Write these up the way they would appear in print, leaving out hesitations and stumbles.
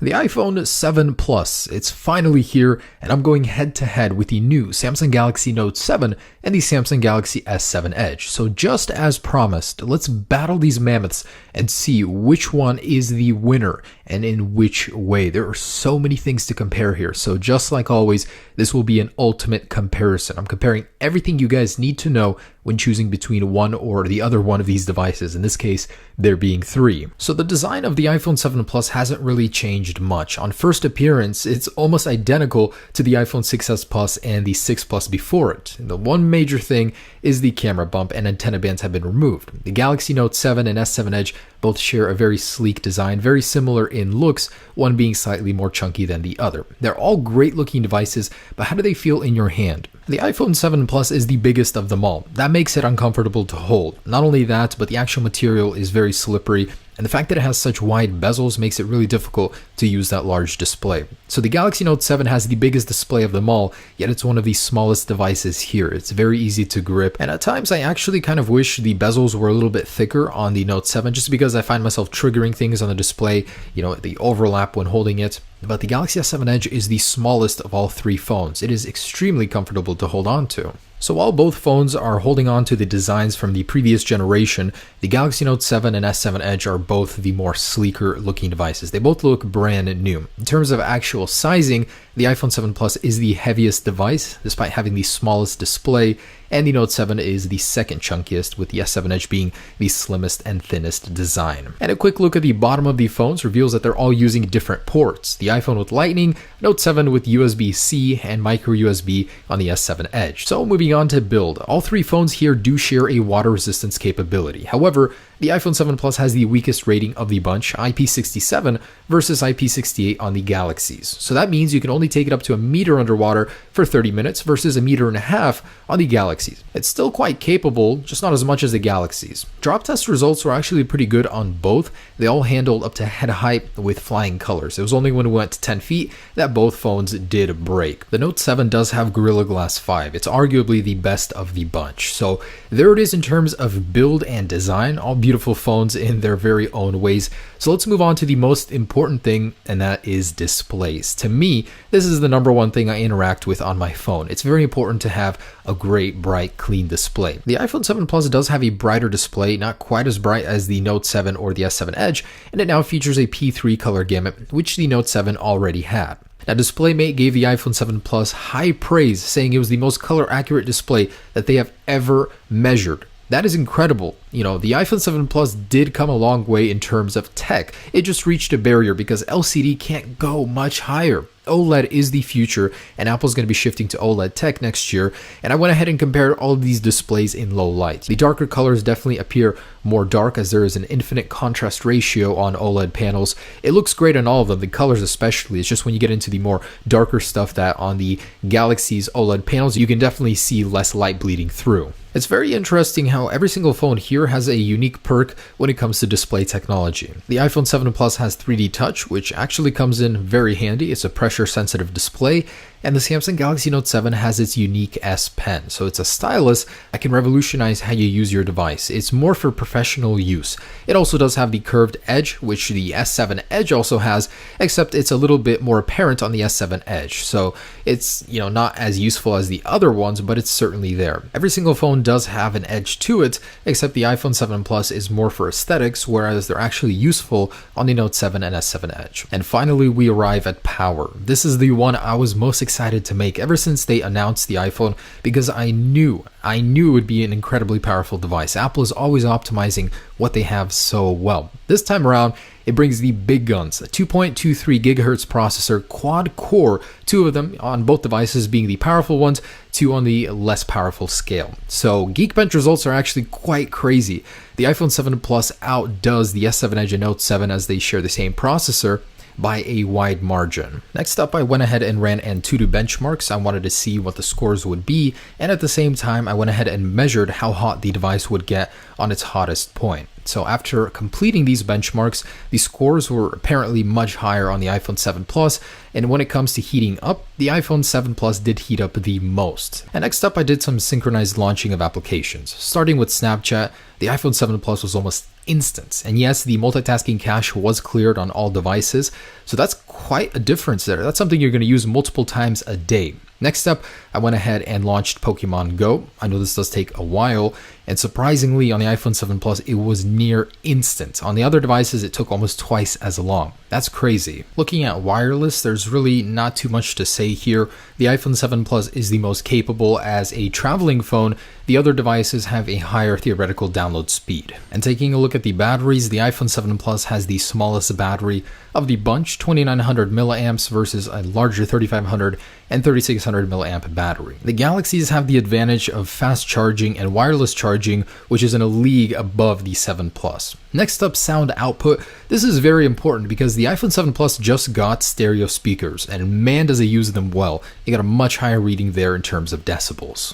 The iPhone 7 Plus, it's finally here, and I'm going head to head with the new Samsung Galaxy Note 7 and the Samsung Galaxy S7 Edge. So just as promised, let's battle these mammoths and see which one is the winner and in which way. There are so many things to compare here. So just like always, this will be an ultimate comparison. I'm comparing everything you guys need to know when choosing between one or the other one of these devices. In this case, there being three. So the design of the iPhone 7 Plus hasn't really changed much. On first appearance, it's almost identical to the iPhone 6s Plus and the 6 Plus before it. The one major thing is the camera bump and antenna bands have been removed. The Galaxy Note 7 and S7 Edge both share a very sleek design, very similar in looks, one being slightly more chunky than the other. They're all great looking devices, but how do they feel in your hand? The iPhone 7 Plus is the biggest of them all. That makes it uncomfortable to hold. Not only that, but the actual material is very slippery, and the fact that it has such wide bezels makes it really difficult to use that large display. So the Galaxy Note 7 has the biggest display of them all, yet it's one of the smallest devices here. It's very easy to grip, and at times I actually kind of wish the bezels were a little bit thicker on the Note 7, just because I find myself triggering things on the display, the overlap when holding it. But the Galaxy S7 Edge is the smallest of all three phones. It is extremely comfortable to hold on to. So while both phones are holding on to the designs from the previous generation, the Galaxy Note 7 and S7 Edge are both the more sleeker looking devices. They both look brand new. In terms of actual sizing, the iPhone 7 Plus is the heaviest device, despite having the smallest display, and the Note 7 is the second chunkiest, with the S7 Edge being the slimmest and thinnest design. And a quick look at the bottom of the phones reveals that they're all using different ports. The iPhone with Lightning, Note 7 with USB-C, and micro USB on the S7 Edge. So moving on to build, all three phones here do share a water resistance capability. However, the iPhone 7 Plus has the weakest rating of the bunch, IP67 versus IP68 on the Galaxies. So that means you can only take it up to a meter underwater for 30 minutes versus a meter and a half on the Galaxies. It's still quite capable, just not as much as the Galaxies. Drop test results were actually pretty good on both. They all handled up to head height with flying colors. It was only when we went to 10 feet that both phones did break. The Note 7 does have Gorilla Glass 5. It's arguably the best of the bunch. So there it is in terms of build and design, all beautiful phones in their very own ways. So let's move on to the most important thing, and that is displays. To me, this is the number one thing I interact with on my phone. It's very important to have a great, bright, clean display. The iPhone 7 Plus does have a brighter display, not quite as bright as the Note 7 or the S7 Edge, and it now features a P3 color gamut, which the Note 7 already had. Now, DisplayMate gave the iPhone 7 Plus high praise, saying it was the most color accurate display that they have ever measured. That is incredible. The iPhone 7 Plus did come a long way in terms of tech. It just reached a barrier because LCD can't go much higher. OLED is the future, and Apple's going to be shifting to OLED tech next year, and I went ahead and compared all of these displays in low light. The darker colors definitely appear more dark as there is an infinite contrast ratio on OLED panels. It looks great on all of them, the colors especially. It's just when you get into the more darker stuff that on the Galaxy's OLED panels, you can definitely see less light bleeding through. It's very interesting how every single phone here has a unique perk when it comes to display technology. The iPhone 7 Plus has 3D Touch, which actually comes in very handy. It's a pressure-sensitive display, and the Samsung Galaxy Note 7 has its unique S Pen. So it's a stylus that can revolutionize how you use your device. It's more for professional use. It also does have the curved edge, which the S7 Edge also has, except it's a little bit more apparent on the S7 Edge. So it's, not as useful as the other ones, but it's certainly there. Every single phone does have an edge to it, except the iPhone 7 Plus is more for aesthetics, whereas they're actually useful on the Note 7 and S7 Edge. And finally, we arrive at power. This is the one I was most excited to make ever since they announced the iPhone, because I knew it would be an incredibly powerful device. Apple is always optimizing what they have so well. This time around, it brings the big guns, a 2.23 gigahertz processor, quad core, two of them on both devices being the powerful ones, two on the less powerful scale. So Geekbench results are actually quite crazy. The iPhone 7 Plus outdoes the S7 Edge and Note 7 as they share the same processor by a wide margin. Next up, I went ahead and ran Antutu benchmarks. I wanted to see what the scores would be, and at the same time, I went ahead and measured how hot the device would get on its hottest point. So after completing these benchmarks, the scores were apparently much higher on the iPhone 7 Plus, and when it comes to heating up, the iPhone 7 Plus did heat up the most. And next up, I did some synchronized launching of applications. Starting with Snapchat, the iPhone 7 Plus was almost instant. And yes, the multitasking cache was cleared on all devices, so that's quite a difference there. That's something you're going to use multiple times a day. Next up, I went ahead and launched Pokemon Go. I know this does take a while, and surprisingly on the iPhone 7 Plus, it was near instant. On the other devices, it took almost twice as long. That's crazy. Looking at wireless, there's really not too much to say here. The iPhone 7 Plus is the most capable as a traveling phone. The other devices have a higher theoretical download speed. And taking a look at the batteries, the iPhone 7 Plus has the smallest battery of the bunch, 2900 milliamps versus a larger 3500 and 3600 milliamp battery. The Galaxies have the advantage of fast charging and wireless charging, which is in a league above the 7 Plus. Next up, sound output. This is very important because the iPhone 7 Plus just got stereo speakers, and man does it use them well. You got a much higher reading there in terms of decibels.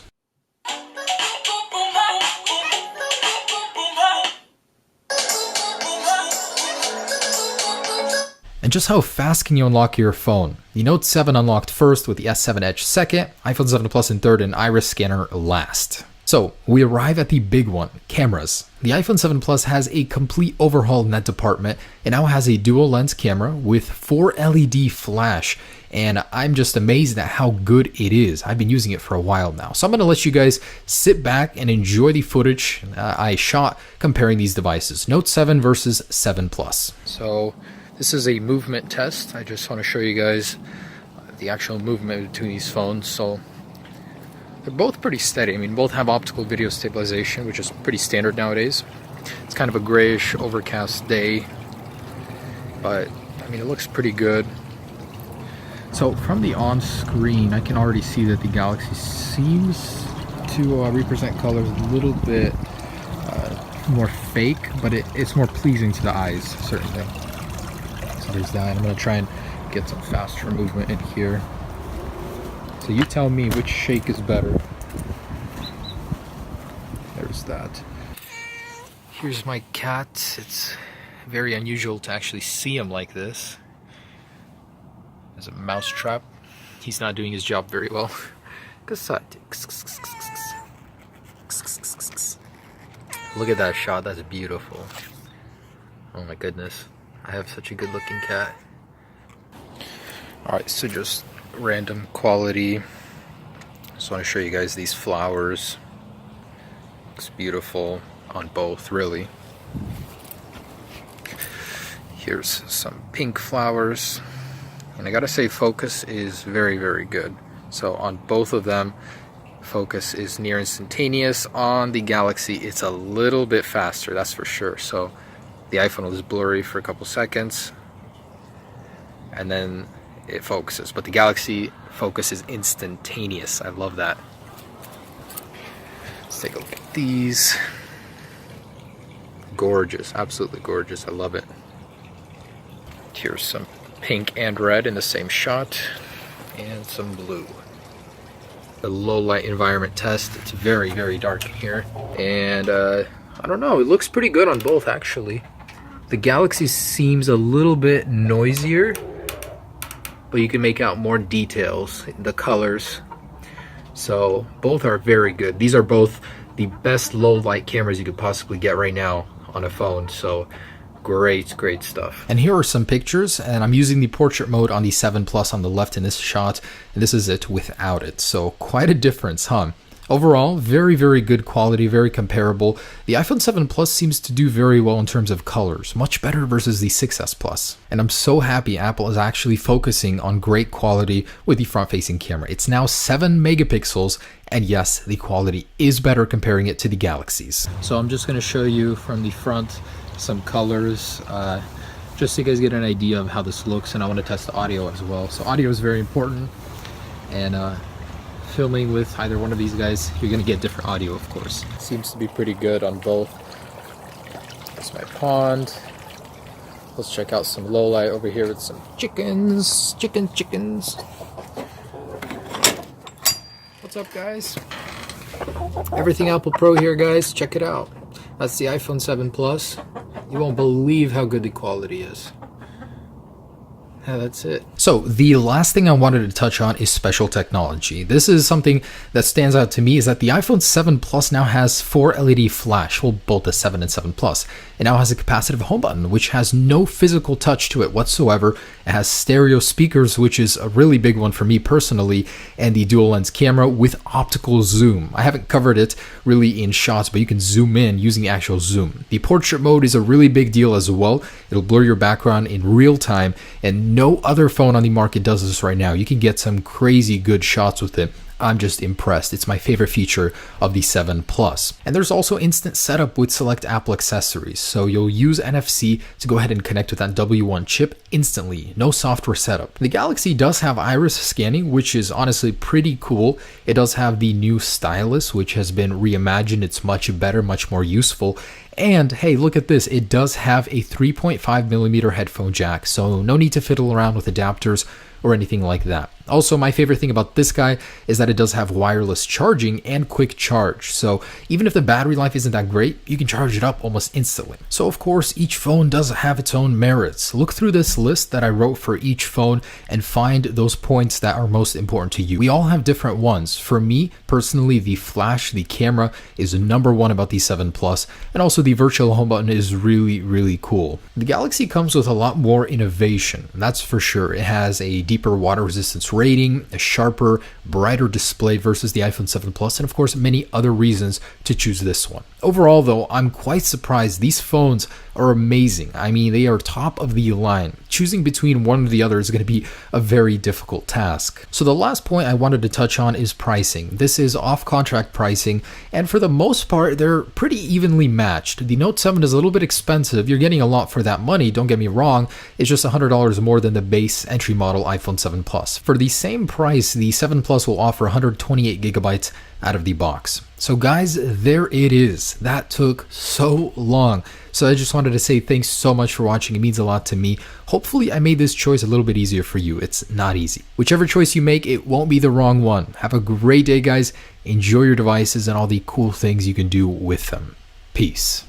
And just how fast can you unlock your phone? The Note 7 unlocked first with the S7 Edge second, iPhone 7 Plus in third, and Iris Scanner last. So we arrive at the big one, cameras. The iPhone 7 Plus has a complete overhaul in that department. It now has a dual lens camera with 4 LED flash, and I'm just amazed at how good it is. I've been using it for a while now. So I'm going to let you guys sit back and enjoy the footage I shot comparing these devices. Note 7 versus 7 Plus. So this is a movement test. I just want to show you guys the actual movement between these phones. So they're both pretty steady. I mean, both have optical video stabilization, which is pretty standard nowadays. It's kind of a grayish, overcast day, but I mean, it looks pretty good. So from the on-screen, I can already see that the Galaxy seems to represent colors a little bit more fake, but it's more pleasing to the eyes, certainly. So there's that. I'm going to try and get some faster movement in here. So you tell me which shake is better. There's that. Here's my cat. It's very unusual to actually see him like this. There's a mouse trap. He's not doing his job very well. Look at that shot. That's beautiful. Oh my goodness. I have such a good looking cat. Alright, so just random quality. Just want to show you guys these flowers. Looks beautiful on both, really. Here's some pink flowers. And I gotta say, focus is very, very good. So on both of them, focus is near instantaneous. On the Galaxy, it's a little bit faster, that's for sure. So the iPhone was blurry for a couple seconds, and then it focuses. But the Galaxy focus is instantaneous. I love that. Let's take a look at these. Gorgeous, absolutely gorgeous. I love it. Here's some pink and red in the same shot, and some blue. The low light environment test. It's very, very dark in here, and I don't know, it looks pretty good on both actually. The Galaxy seems a little bit noisier, but you can make out more details in the colors. So both are very good. These are both the best low light cameras you could possibly get right now on a phone. So great stuff. And here are some pictures, and I'm using the portrait mode on the 7 Plus on the left in this shot, and this is it without it. So quite a difference, huh? Overall, very, very good quality, very comparable. The iPhone 7 Plus seems to do very well in terms of colors, much better versus the 6S Plus. And I'm so happy Apple is actually focusing on great quality with the front-facing camera. It's now 7 megapixels, and yes, the quality is better comparing it to the Galaxies. So I'm just going to show you from the front some colors, just so you guys get an idea of how this looks, and I want to test the audio as well. So audio is very important, and filming with either one of these guys, you're gonna get different audio, of course. Seems to be pretty good on both. That's my pond. Let's check out some low light over here with some chickens. Chickens. What's up, guys? Everything Apple Pro here, guys. Check it out. That's the iPhone 7 Plus. You won't believe how good the quality is. yeah, that's it. So the last thing I wanted to touch on is special technology. This is something that stands out to me, is that the iPhone 7 Plus now has 4 LED flash, well, both the 7 and 7 Plus. It now has a capacitive home button, which has no physical touch to it whatsoever. It has stereo speakers, which is a really big one for me personally, and the dual lens camera with optical zoom. I haven't covered it really in shots, but you can zoom in using the actual zoom. The portrait mode is a really big deal as well. It'll blur your background in real time, and no other phone on the market does this right now. You can get some crazy good shots with it. I'm just impressed. It's my favorite feature of the 7 Plus. And there's also instant setup with select Apple accessories. So you'll use NFC to go ahead and connect with that W1 chip instantly. No software setup. The Galaxy does have iris scanning, which is honestly pretty cool. It does have the new stylus, which has been reimagined. It's much better, much more useful. And hey, look at this. It does have a 3.5mm headphone jack, so no need to fiddle around with adapters or anything like that. Also, my favorite thing about this guy is that it does have wireless charging and quick charge. So even if the battery life isn't that great, you can charge it up almost instantly. So of course, each phone does have its own merits. Look through this list that I wrote for each phone and find those points that are most important to you. We all have different ones. For me, personally, the flash, the camera is number one about the 7 Plus, and also the virtual home button is really cool. The Galaxy comes with a lot more innovation, that's for sure. It has a deeper water resistance rating, a sharper, brighter display versus the iPhone 7 Plus, and of course many other reasons to choose this one. Overall though, I'm quite surprised. These phones are amazing. I mean, they are top of the line. Choosing between one or the other is going to be a very difficult task. So the last point I wanted to touch on is pricing. This is off-contract pricing, and for the most part, they're pretty evenly matched. The Note 7 is a little bit expensive. You're getting a lot for that money, don't get me wrong. It's just $100 more than the base entry model iPhone 7 Plus. For the same price, the 7 Plus will offer 128 gigabytes out of the box. So guys, there it is. That took so long. So I just wanted to say thanks so much for watching. It means a lot to me. Hopefully I made this choice a little bit easier for you. It's not easy. Whichever choice you make, it won't be the wrong one. Have a great day, guys. Enjoy your devices and all the cool things you can do with them. Peace.